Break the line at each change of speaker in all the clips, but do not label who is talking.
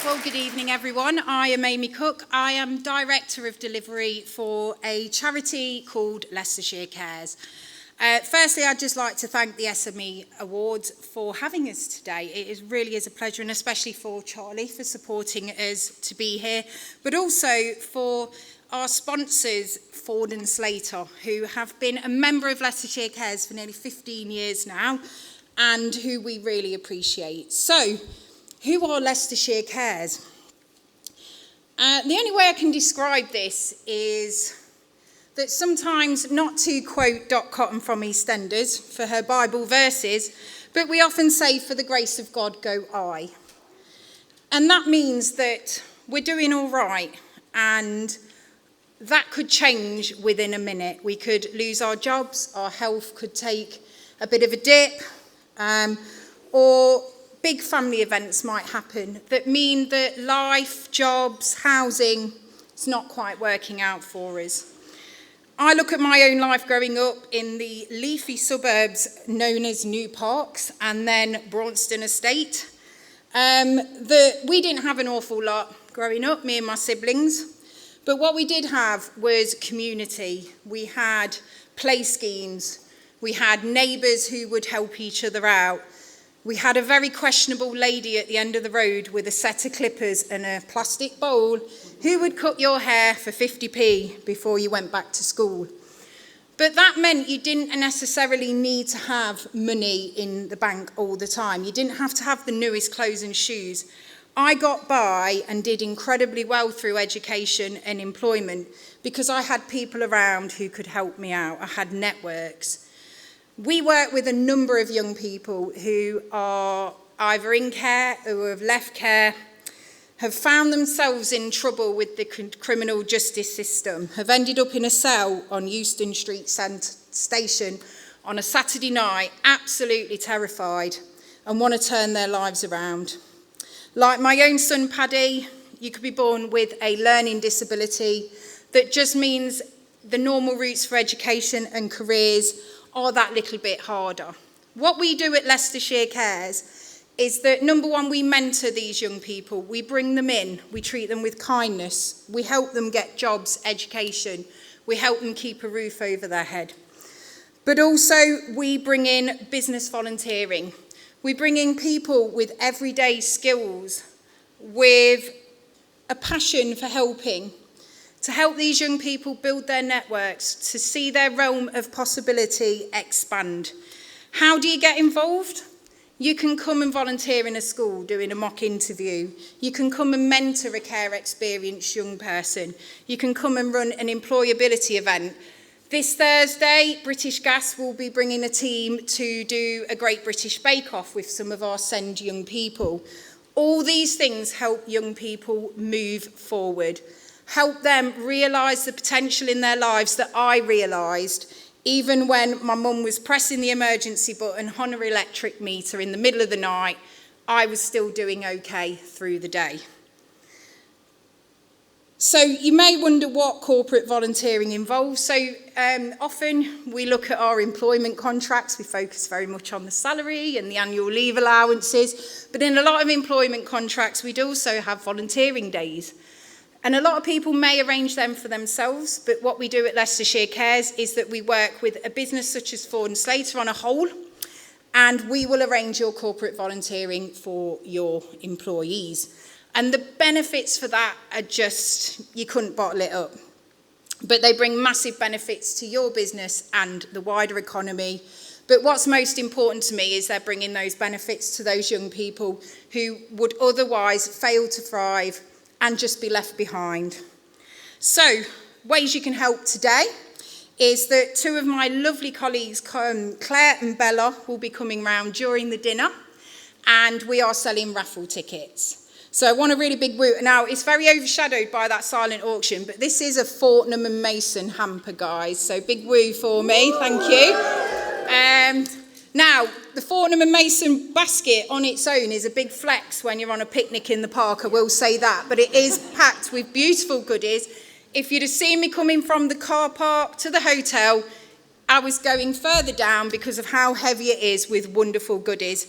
Well, good evening, everyone. I am Amy Cook. I am Director of Delivery for a charity called Leicestershire Cares. Firstly, I'd just like to thank the SME Awards for having us today. It really is a pleasure, and especially for Charlie for supporting us to be here, but also for our sponsors, Ford and Slater, who have been a member of Leicestershire Cares for nearly 15 years now, and who we really appreciate. So, who are Leicestershire Cares? The only way I can describe this is that sometimes, not to quote Dot Cotton from EastEnders for her Bible verses, but we often say, for the grace of God go I. And that means that we're doing all right, and that could change within a minute. We could lose our jobs, our health could take a bit of a dip, or big family events might happen that mean that life, jobs, housing is not quite working out for us. I look at my own life growing up in the leafy suburbs known as New Parks and then Braunston Estate. We didn't have an awful lot growing up, me and my siblings, but what we did have was community. We had play schemes. We had neighbours who would help each other out. We had a very questionable lady at the end of the road with a set of clippers and a plastic bowl who would cut your hair for 50p before you went back to school. But that meant you didn't necessarily need to have money in the bank all the time. You didn't have to have the newest clothes and shoes. I got by and did incredibly well through education and employment because I had people around who could help me out. I had networks. We work with a number of young people who are either in care or have left care, have found themselves in trouble with the criminal justice system, have ended up in a cell on Euston Street Station on a Saturday night, absolutely terrified, and want to turn their lives around. Like my own son, Paddy, you could be born with a learning disability that just means the normal routes for education and careers are that little bit harder. What we do at Leicestershire Cares is that, number one, we mentor these young people. We bring them in. We treat them with kindness. We help them get jobs, education. We help them keep a roof over their head. But also, we bring in business volunteering. We bring in people with everyday skills, with a passion for helping, to help these young people build their networks, to see their realm of possibility expand. How do you get involved? You can come and volunteer in a school doing a mock interview. You can come and mentor a care experienced young person. You can come and run an employability event. This Thursday, British Gas will be bringing a team to do a Great British Bake Off with some of our SEND young people. All these things help young people move forward. Help them realise the potential in their lives that I realised even when my mum was pressing the emergency button on her electric meter in the middle of the night. I was still doing okay through the day. So you may wonder what corporate volunteering involves. So often we look at our employment contracts. We focus very much on the salary and the annual leave allowances. But in a lot of employment contracts, we'd also have volunteering days. And a lot of people may arrange them for themselves, but what we do at Leicestershire Cares is that we work with a business such as Ford and Slater on a whole, and we will arrange your corporate volunteering for your employees. And the benefits for that are just, you couldn't bottle it up. But they bring massive benefits to your business and the wider economy. But what's most important to me is they're bringing those benefits to those young people who would otherwise fail to thrive and just be left behind. So, ways you can help today is that two of my lovely colleagues, Claire and Bella, will be coming round during the dinner, and we are selling raffle tickets. So I want a really big woo. Now, it's very overshadowed by that silent auction, but this is a Fortnum and Mason hamper, guys. So big woo for me, thank you. Now, the Fortnum and Mason basket on its own is a big flex when you're on a picnic in the park, I will say that, but it is packed with beautiful goodies. If you'd have seen me coming from the car park to the hotel, I was going further down because of how heavy it is with wonderful goodies.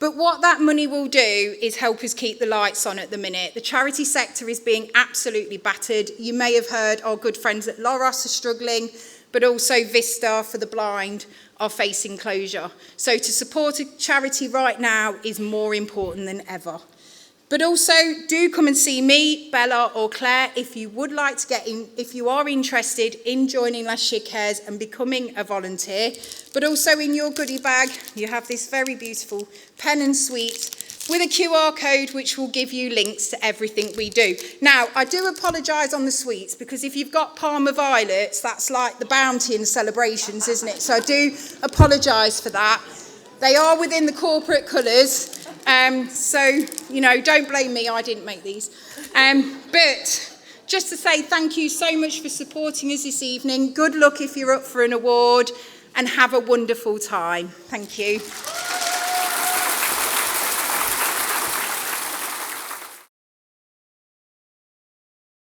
But what that money will do is help us keep the lights on at the minute. The charity sector is being absolutely battered. You may have heard our good friends at Loros are struggling, but also Vista for the blind are facing closure. So to support a charity right now is more important than ever. But also, do come and see me, Bella or Claire, if you would like to get in, if you are interested in joining Leicestershire Cares and becoming a volunteer. But also in your goodie bag, you have this very beautiful pen and sweet with a QR code which will give you links to everything we do. Now, I do apologise on the sweets, because if you've got Parma Violets, that's like the bounty in the celebrations, isn't it? So I do apologise for that. They are within the corporate colours. So, you know, don't blame me, I didn't make these. But just to say thank you so much for supporting us this evening. Good luck if you're up for an award, and have a wonderful time. Thank you.